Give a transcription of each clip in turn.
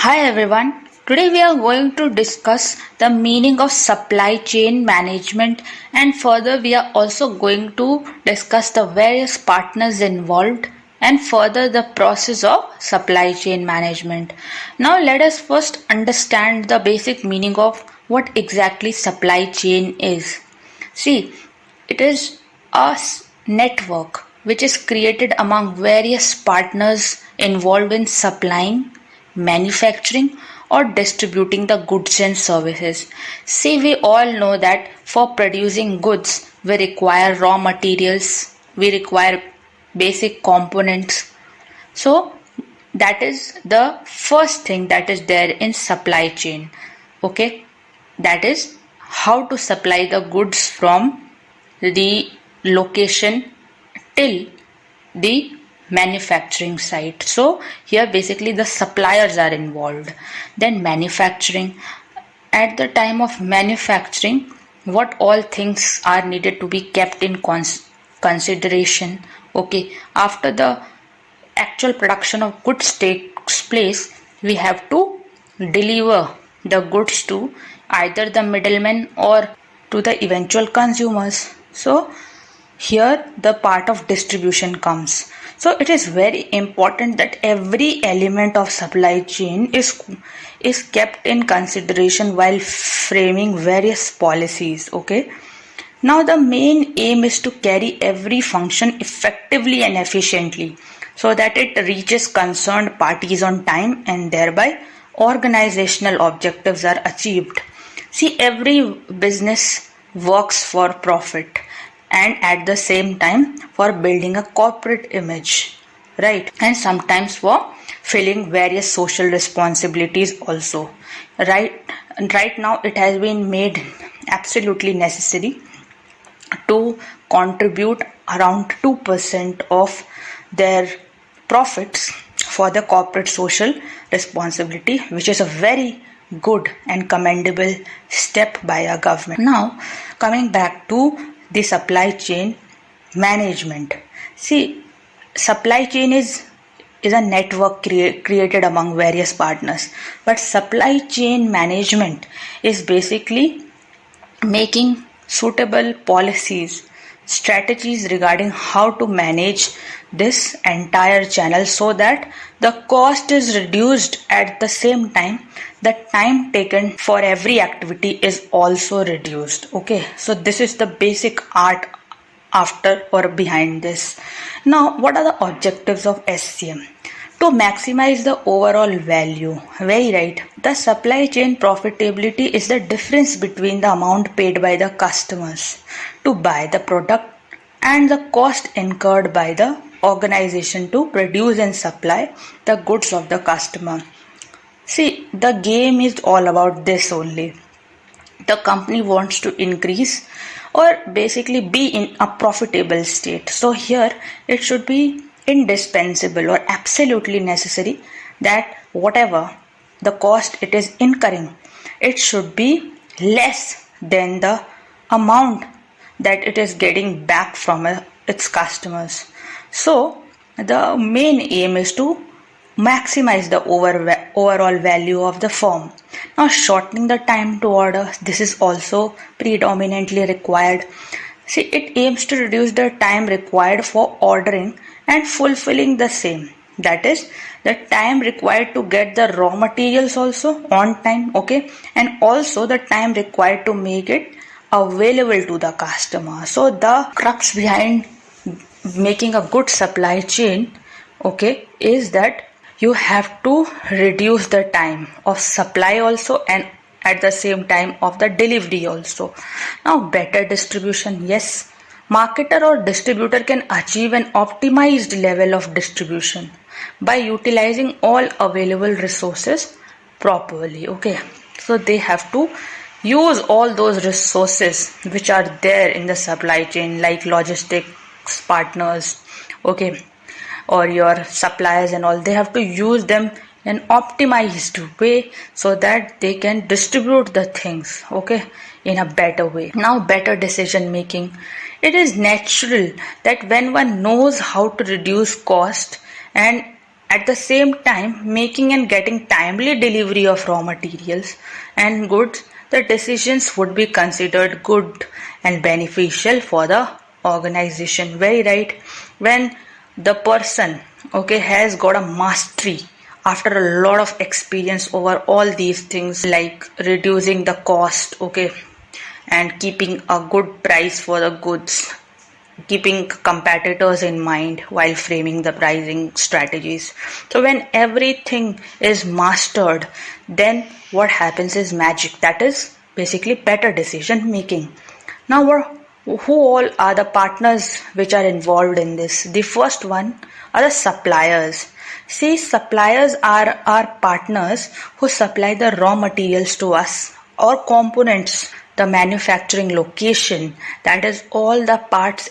Hi everyone. Today we are going to discuss the meaning of supply chain management, and further we are also going to discuss the various partners involved and further the process of supply chain management. Now let us first understand the basic meaning of what exactly supply chain is. See, it is a network which is created among various partners involved in supplying, manufacturing, or distributing the goods and services. See, we all know that for producing goods, we require raw materials, we require basic components. So, that is the first thing that is there in supply chain. Okay, that is how to supply the goods from the location till the manufacturing site. So here basically the suppliers are involved. Then manufacturing, at the time of manufacturing, what all things are needed to be kept in consideration. Okay, after the actual production of goods takes place, we have to deliver the goods to either the middlemen or to the eventual consumers. So here the part of distribution comes. So it is very important that every element of supply chain is kept in consideration while framing various policies. Okay, now the main aim is to carry every function effectively and efficiently so that it reaches concerned parties on time and thereby organizational objectives are achieved. See, every business works for profit and at the same time for building a corporate image, right? And sometimes for filling various social responsibilities also, right? And right now it has been made absolutely necessary to contribute around 2% of their profits for the corporate social responsibility, which is a very good and commendable step by our government. Now, coming back to the supply chain management. See, supply chain is a network created among various partners, but supply chain management is basically making suitable policies, strategies regarding how to manage this entire channel so that the cost is reduced, at the same time the time taken for every activity is also reduced. Okay, so this is the basic art after or behind this. Now, what are the objectives of SCM? To maximize the overall value. Very right. The supply chain profitability is the difference between the amount paid by the customers to buy the product and the cost incurred by the organization to produce and supply the goods of the customer. See, the game is all about this only. The company wants to increase or basically be in a profitable state. So here it should be indispensable or absolutely necessary that whatever the cost it is incurring, it should be less than the amount that it is getting back from its customers. So the main aim is to maximize the overall value of the firm. Now, shortening the time to order, this is also predominantly required. See, it aims to reduce the time required for ordering and fulfilling the same. That is, the time required to get the raw materials also on time, okay, and also the time required to make it available to the customer. So, the crux behind making a good supply chain, okay, is that you have to reduce the time of supply also and at the same time of the delivery also. Now, better distribution, yes, marketer or distributor can achieve an optimized level of distribution by utilizing all available resources properly. Okay, so they have to use all those resources which are there in the supply chain, like logistics partners, okay, or your suppliers and all. They have to use them in optimized way so that they can distribute the things, okay, in a better way. Now, better decision making. It is natural that when one knows how to reduce cost and at the same time making and getting timely delivery of raw materials and goods, the decisions would be considered good and beneficial for the organization. Very right. When the person, okay, has got a mastery after a lot of experience over all these things, like reducing the cost, okay, and keeping a good price for the goods, keeping competitors in mind while framing the pricing strategies. So when everything is mastered, then what happens is magic. That is basically better decision making. Now, who all are the partners which are involved in this? The first one are the suppliers. See, suppliers are our partners who supply the raw materials to us or components, the manufacturing location, that is all the parties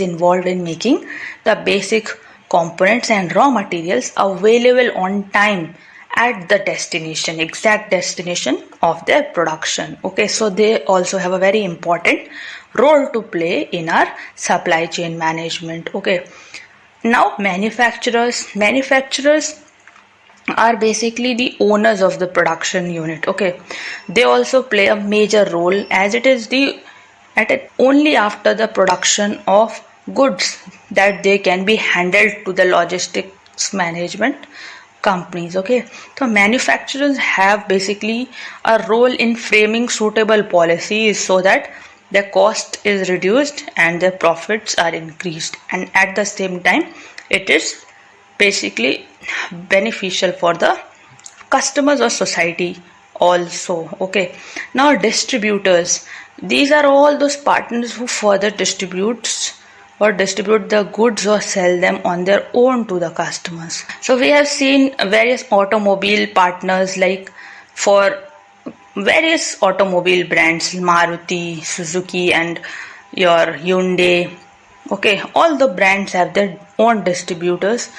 involved in making the basic components and raw materials available on time at the exact destination of their production. Okay, so they also have a very important role to play in our supply chain management. Okay, now manufacturers are basically the owners of the production unit. Okay, they also play a major role, as it is only after the production of goods that they can be handled to the logistics management companies. Okay, so manufacturers have basically a role in framing suitable policies so that the cost is reduced and the profits are increased, and at the same time it is basically beneficial for the customers or society also. Okay, now distributors, these are all those partners who further distribute the goods or sell them on their own to the customers. So we have seen various automobile partners, like for various automobile brands, Maruti, Suzuki and your Hyundai. Okay, all the brands have their own distributors,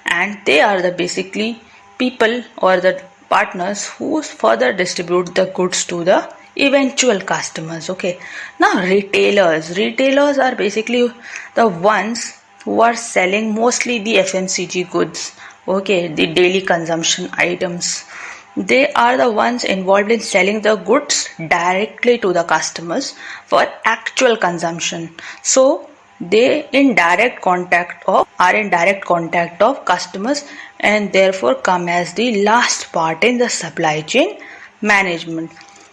and they are the basically people or the partners who further distribute the goods to the eventual customers. Okay, now retailers are basically the ones who are selling mostly the FMCG goods, okay, the daily consumption items. They are the ones involved in selling the goods directly to the customers for actual consumption. So they are in direct contact of customers, and therefore come as the last part in the supply chain management.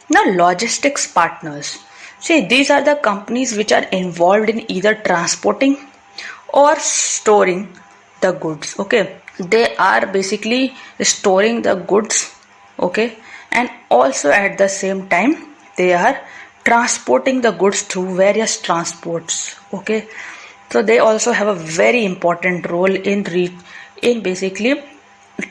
Now, logistics partners. See, these are the companies which are involved in either transporting or storing the goods. Okay, they are basically storing the goods. Okay, and also at the same time they are transporting the goods through various transports. Okay, so they also have a very important role in basically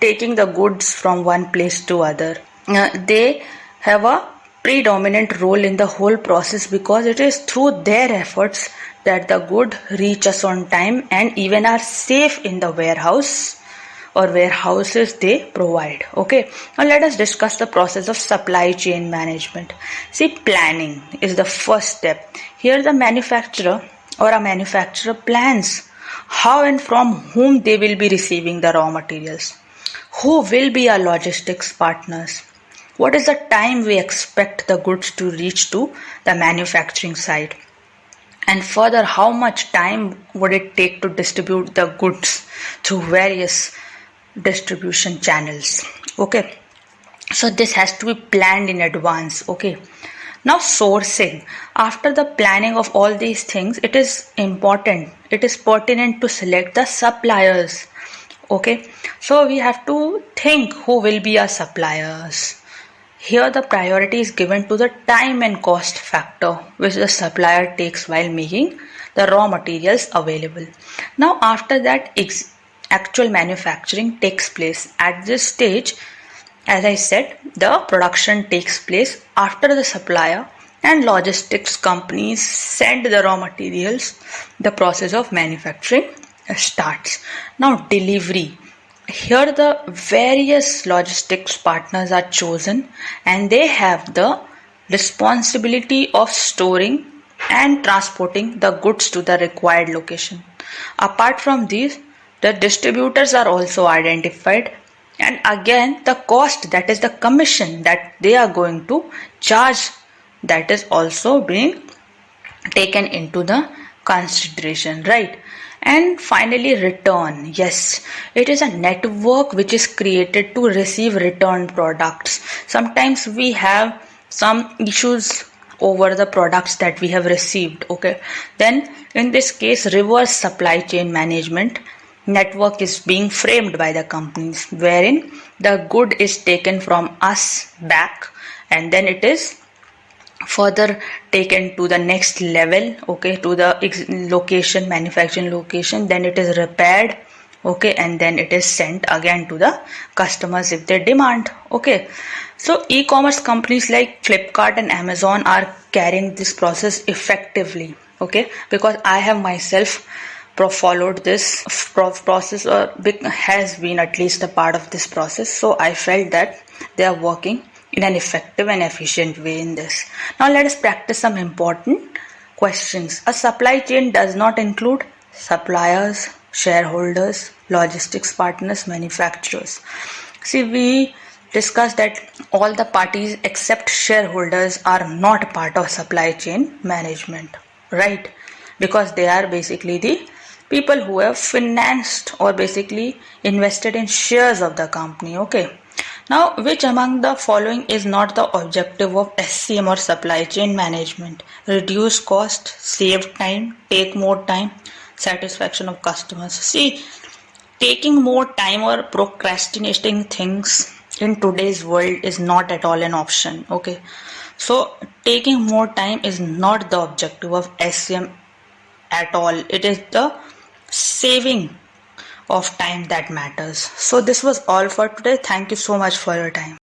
taking the goods from one place to other. They have a predominant role in the whole process, because it is through their efforts that the good reach us on time and even are safe in the warehouse or warehouses they provide. Okay, now let us discuss the process of supply chain management. See, planning is the first step. Here the manufacturer plans how and from whom they will be receiving the raw materials, who will be our logistics partners, what is the time we expect the goods to reach to the manufacturing site, and further how much time would it take to distribute the goods through various distribution channels. Okay, so this has to be planned in advance. Okay, now sourcing. After the planning of all these things, it is pertinent to select the suppliers. Okay, so we have to think who will be our suppliers. Here the priority is given to the time and cost factor which the supplier takes while making the raw materials available. Now after that, actual manufacturing takes place. At this stage, as I said, the production takes place after the supplier and logistics companies send the raw materials. The process of manufacturing starts. Now delivery. Here the various logistics partners are chosen, and they have the responsibility of storing and transporting the goods to the required location. Apart from these, The distributors are also identified, and again the cost, that is the commission that they are going to charge, that is also being taken into the consideration, right? And finally, return. Yes, it is a network which is created to receive return products. Sometimes we have some issues over the products that we have received. Okay, then in this case, reverse supply chain management network is being framed by the companies, wherein the good is taken from us back, and then it is further taken to the next level, okay, to the location, manufacturing location, then it is repaired, okay, and then it is sent again to the customers if they demand. Okay, so e-commerce companies like Flipkart and Amazon are carrying this process effectively, okay, because I have myself followed this process, or has been at least a part of this process, so I felt that they are working in an effective and efficient way in this. Now let us practice some important questions. A supply chain does not include suppliers, shareholders, logistics partners, manufacturers. See, we discussed that all the parties except shareholders are not part of supply chain management, right? Because they are basically the people who have financed or basically invested in shares of the company. Okay, now, which among the following is not the objective of SCM or supply chain management? Reduce cost, save time, take more time, satisfaction of customers. See, taking more time or procrastinating things in today's world is not at all an option. Okay, so taking more time is not the objective of SCM at all. It is the saving of time that matters. So this was all for today. Thank you so much for your time.